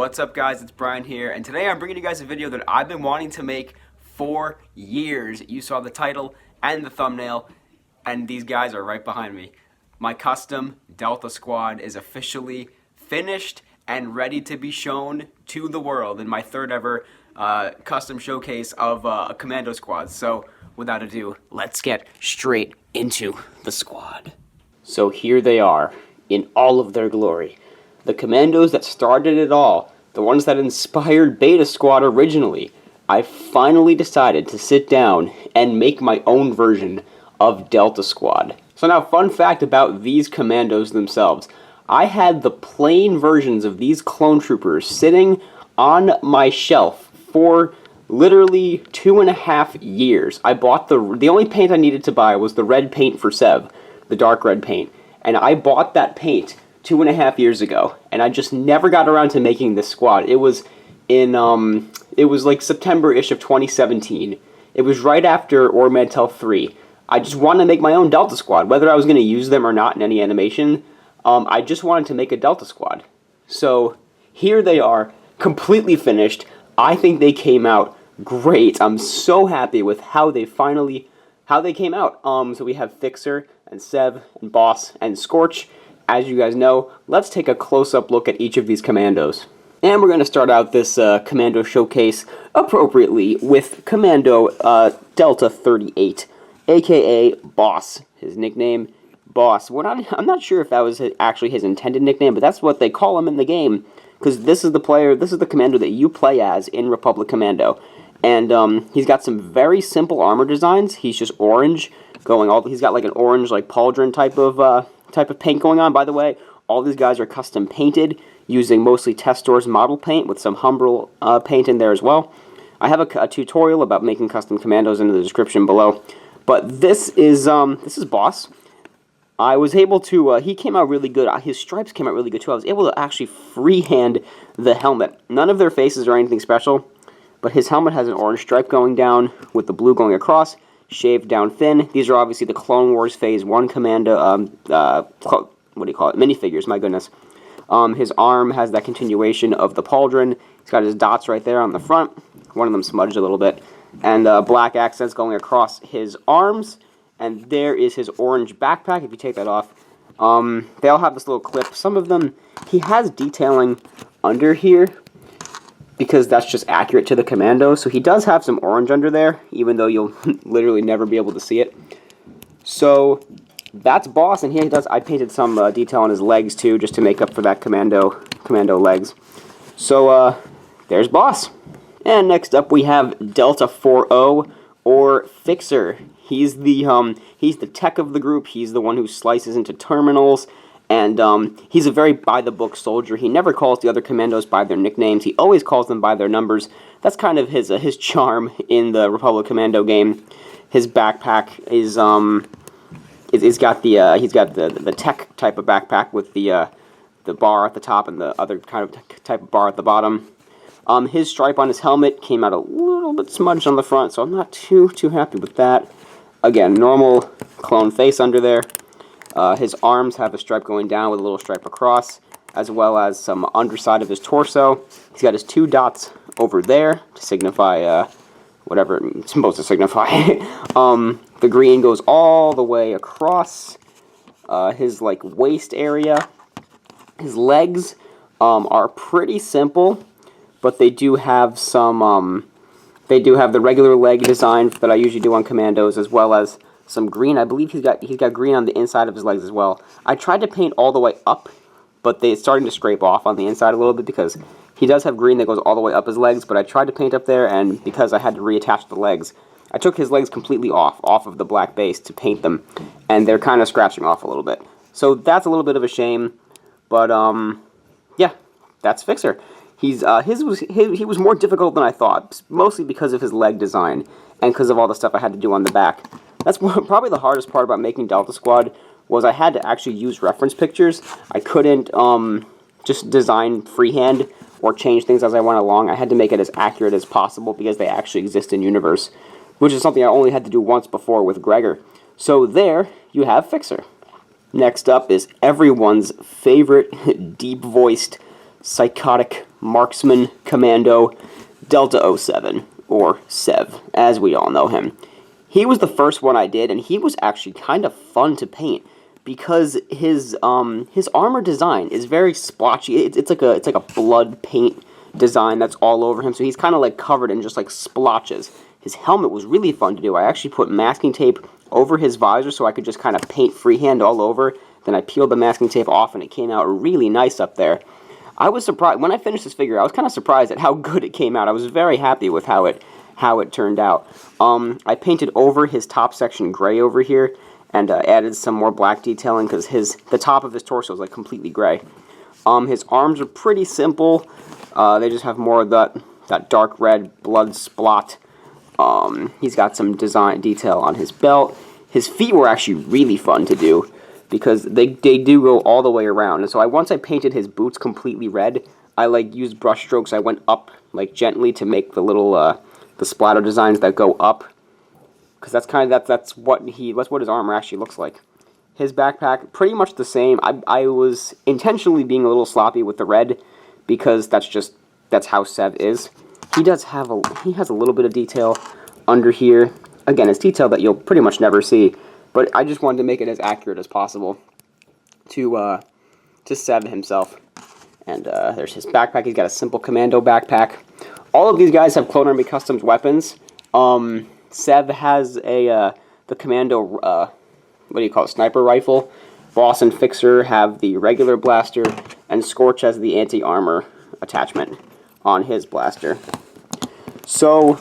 What's up, guys? It's Brian here, and today I'm bringing you guys a video that I've been wanting to make for years. You saw the title and the thumbnail, and these guys are right behind me. My custom Delta Squad is officially finished and ready to be shown to the world in my third ever custom showcase of a Commando squad. So, without ado, let's get straight into the squad. So here they are, in all of their glory. The Commandos that started it all, the ones that inspired Beta Squad originally. I finally decided to sit down and make my own version of Delta Squad. So now, fun fact about these Commandos themselves. I had the plain versions of these clone troopers sitting on my shelf for literally 2.5 years. I bought the only paint I needed to buy was the red paint for Sev, the dark red paint. And I bought that paint 2.5 years ago, and I just never got around to making this squad. It was in, it was like September-ish of 2017. It was right after Ormantel 3. I just wanted to make my own Delta Squad, whether I was going to use them or not in any animation. I just wanted to make a Delta Squad. So, here they are, completely finished. I think they came out great. I'm so happy with how they came out. So we have Fixer, and Sev, and Boss, and Scorch. As you guys know, let's take a close-up look at each of these Commandos. And we're going to start out this Commando showcase appropriately with Commando Delta 38, aka Boss. His nickname, Boss. I'm not sure if that was actually his intended nickname, but that's what they call him in the game, because this is the Commando that you play as in Republic Commando. And he's got some very simple armor designs. He's just orange, he's got like an orange like pauldron type of paint going on. By the way, all these guys are custom painted using mostly Testor's model paint with some Humbrol paint in there as well. I have a tutorial about making custom Commandos in the description below. But this is Boss. I was able to, he came out really good. His stripes came out really good too. I was able to actually freehand the helmet. None of their faces are anything special, but his helmet has an orange stripe going down with the blue going across. Shaved down fin. These are obviously the Clone Wars Phase 1 Commando, what do you call it? Minifigures, my goodness. His arm has that continuation of the pauldron. He's got his dots right there on the front. One of them smudged a little bit. And black accents going across his arms. And there is his orange backpack, if you take that off. They all have this little clip. Some of them, he has detailing under here, because that's just accurate to the Commando. So he does have some orange under there, even though you'll literally never be able to see it. So that's Boss, and I painted some detail on his legs too, just to make up for that Commando legs. So there's Boss. And next up we have Delta 40, or Fixer. He's the tech of the group. He's the one who slices into terminals. And he's a very by-the-book soldier. He never calls the other Commandos by their nicknames. He always calls them by their numbers. That's kind of his charm in the Republic Commando game. His backpack is he's got the tech type of backpack with the bar at the top and the other type of bar at the bottom. His stripe on his helmet came out a little bit smudged on the front, so I'm not too happy with that. Again, normal clone face under there. His arms have a stripe going down with a little stripe across, as well as some underside of his torso. He's got his 2 dots over there to signify whatever it's supposed to signify. The green goes all the way across his waist area. His legs are pretty simple, but they do have some. They do have the regular leg design that I usually do on Commandos, as well as some green. I believe he's got green on the inside of his legs as well. I tried to paint all the way up, but it's starting to scrape off on the inside a little bit, because he does have green that goes all the way up his legs, but I tried to paint up there, and because I had to reattach the legs, I took his legs completely off of the black base to paint them, and they're kind of scratching off a little bit. So that's a little bit of a shame, but yeah, that's Fixer. He was more difficult than I thought, mostly because of his leg design, and because of all the stuff I had to do on the back. That's probably the hardest part about making Delta Squad, was I had to actually use reference pictures. I couldn't just design freehand or change things as I went along. I had to make it as accurate as possible, because they actually exist in universe, which is something I only had to do once before with Gregor. So there you have Fixer. Next up is everyone's favorite deep-voiced psychotic marksman commando Delta 07, or Sev, as we all know him. He was the first one I did, and he was actually kind of fun to paint because his armor design is very splotchy. It's like a blood paint design that's all over him, so he's kind of like covered in just like splotches. His helmet was really fun to do. I actually put masking tape over his visor so I could just kind of paint freehand all over. Then I peeled the masking tape off, and it came out really nice up there. I was surprised when I finished this figure. I was kind of surprised at how good it came out. I was very happy with how it turned out. I painted over his top section gray over here, and added some more black detailing because the top of his torso is like completely gray. His arms are pretty simple. They just have more of that dark red blood splot. He's got some design detail on his belt. His feet were actually really fun to do because they do go all the way around. And so once I painted his boots completely red, I like used brush strokes. I went up like gently to make the little the splatter designs that go up, because that's what his armor actually looks like. His backpack, pretty much the same. I was intentionally being a little sloppy with the red because that's how Sev is. He has a little bit of detail under here. Again, it's detail that you'll pretty much never see, but I just wanted to make it as accurate as possible to Sev himself. And there's his backpack. He's got a simple Commando backpack. All of these guys have Clone Army Customs weapons. Sev has the Commando, what do you call it, sniper rifle. Boss and Fixer have the regular blaster, and Scorch has the anti-armor attachment on his blaster. So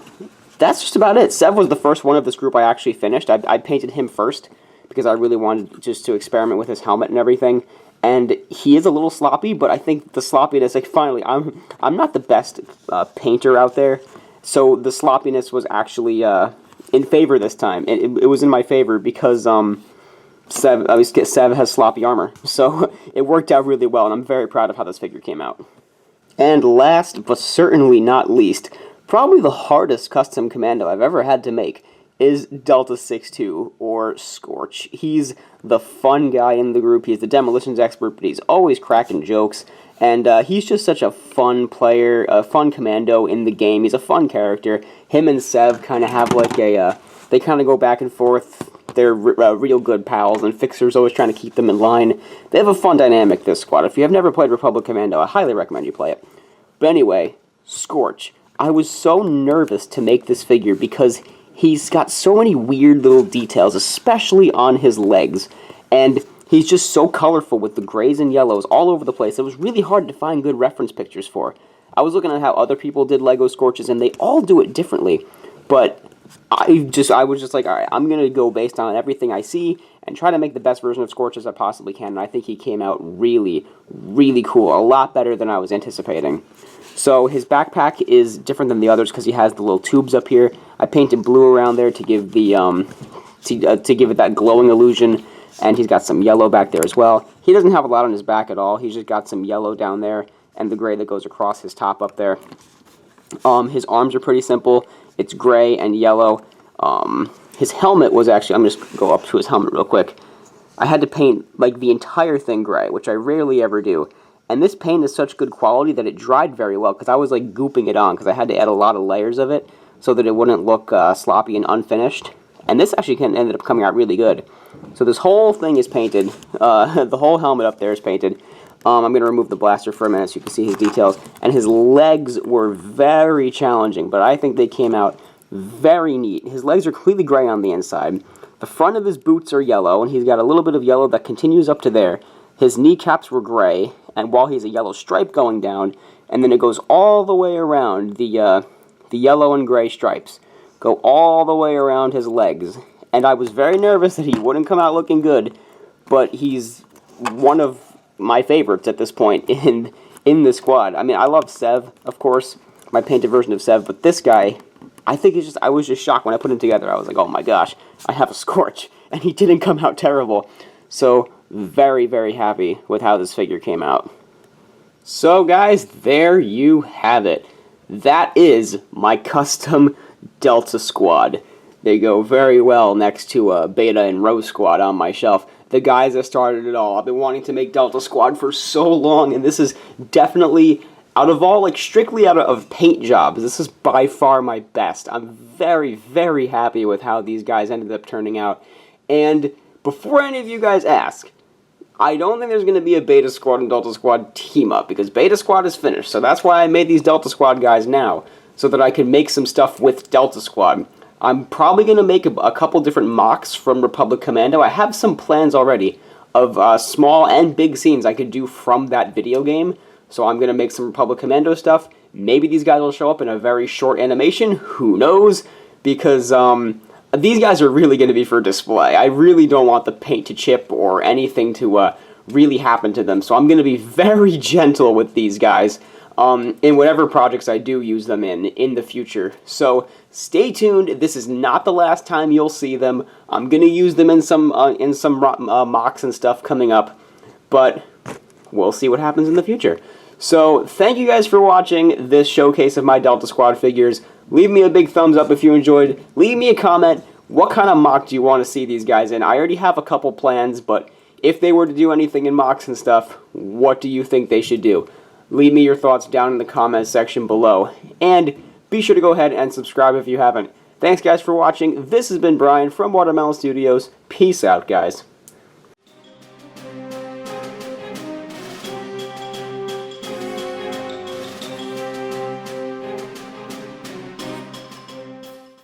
that's just about it. Sev was the first one of this group I actually finished. I painted him first because I really wanted just to experiment with his helmet and everything. And he is a little sloppy, but I think the sloppiness, like, finally, I'm not the best painter out there, so the sloppiness was actually in favor this time. It was in my favor because Sev has sloppy armor, so it worked out really well, and I'm very proud of how this figure came out. And last, but certainly not least, probably the hardest custom commando I've ever had to make is Delta 6-2, or Scorch. He's the fun guy in the group. He's the demolitions expert, but he's always cracking jokes. And he's just such a fun player, a fun commando in the game. He's a fun character. Him and Sev kind of have like they kind of go back and forth. They're real good pals, and Fixer's always trying to keep them in line. They have a fun dynamic, this squad. If you have never played Republic Commando, I highly recommend you play it. But anyway, Scorch. I was so nervous to make this figure because he's got so many weird little details, especially on his legs, and he's just so colorful with the grays and yellows all over the place. It was really hard to find good reference pictures for. I was looking at how other people did Lego Scorches, and they all do it differently, but I was just like, alright, I'm going to go based on everything I see and try to make the best version of Scorch as I possibly can, and I think he came out really, really cool, a lot better than I was anticipating. So his backpack is different than the others because he has the little tubes up here. I painted blue around there to give the to give it that glowing illusion, and he's got some yellow back there as well. He doesn't have a lot on his back at all. He's just got some yellow down there and the gray that goes across his top up there. His arms are pretty simple. It's gray and yellow. His helmet was actually, I'm just go up to his helmet real quick. I had to paint like the entire thing gray, which I rarely ever do. And this paint is such good quality that it dried very well because I was like gooping it on because I had to add a lot of layers of it so that it wouldn't look sloppy and unfinished. And this actually ended up coming out really good. So this whole thing is painted. The whole helmet up there is painted. I'm going to remove the blaster for a minute so you can see his details. And his legs were very challenging, but I think they came out very neat. His legs are completely gray on the inside. The front of his boots are yellow, and he's got a little bit of yellow that continues up to there. His kneecaps were gray, and while he's a yellow stripe going down, and then it goes all the way around, the yellow and gray stripes go all the way around his legs. And I was very nervous that he wouldn't come out looking good, but he's one of my favorites at this point in the squad. I mean, I love Sev, of course, my painted version of Sev, but this guy, I think it's just, I was just shocked when I put him together. I was like, oh my gosh, I have a Scorch, and he didn't come out terrible. So, very, very happy with how this figure came out. So guys, there you have it. That is my custom Delta squad. They go very well next to Beta and Rose Squad on my shelf. The guys that started it all. I've been wanting to make Delta Squad for so long, and this is definitely, out of all, like, strictly out of paint jobs, this is by far my best. I'm very, very happy with how these guys ended up turning out. And before any of you guys ask, I don't think there's going to be a Beta Squad and Delta Squad team-up, because Beta Squad is finished, so that's why I made these Delta Squad guys now, so that I can make some stuff with Delta Squad. I'm probably going to make a couple different mocks from Republic Commando. I have some plans already of small and big scenes I could do from that video game, so I'm going to make some Republic Commando stuff. Maybe these guys will show up in a very short animation, who knows, because these guys are really going to be for display. I really don't want the paint to chip or anything to really happen to them, so I'm going to be very gentle with these guys in whatever projects I do use them in the future. So stay tuned. This is not the last time you'll see them. I'm going to use them in some mocks and stuff coming up, but we'll see what happens in the future. So thank you guys for watching this showcase of my Delta Squad figures. Leave me a big thumbs up if you enjoyed. Leave me a comment. What kind of mock do you want to see these guys in? I already have a couple plans, but if they were to do anything in mocks and stuff, what do you think they should do? Leave me your thoughts down in the comments section below. And be sure to go ahead and subscribe if you haven't. Thanks guys for watching. This has been Brian from Watermelon Studios. Peace out, guys.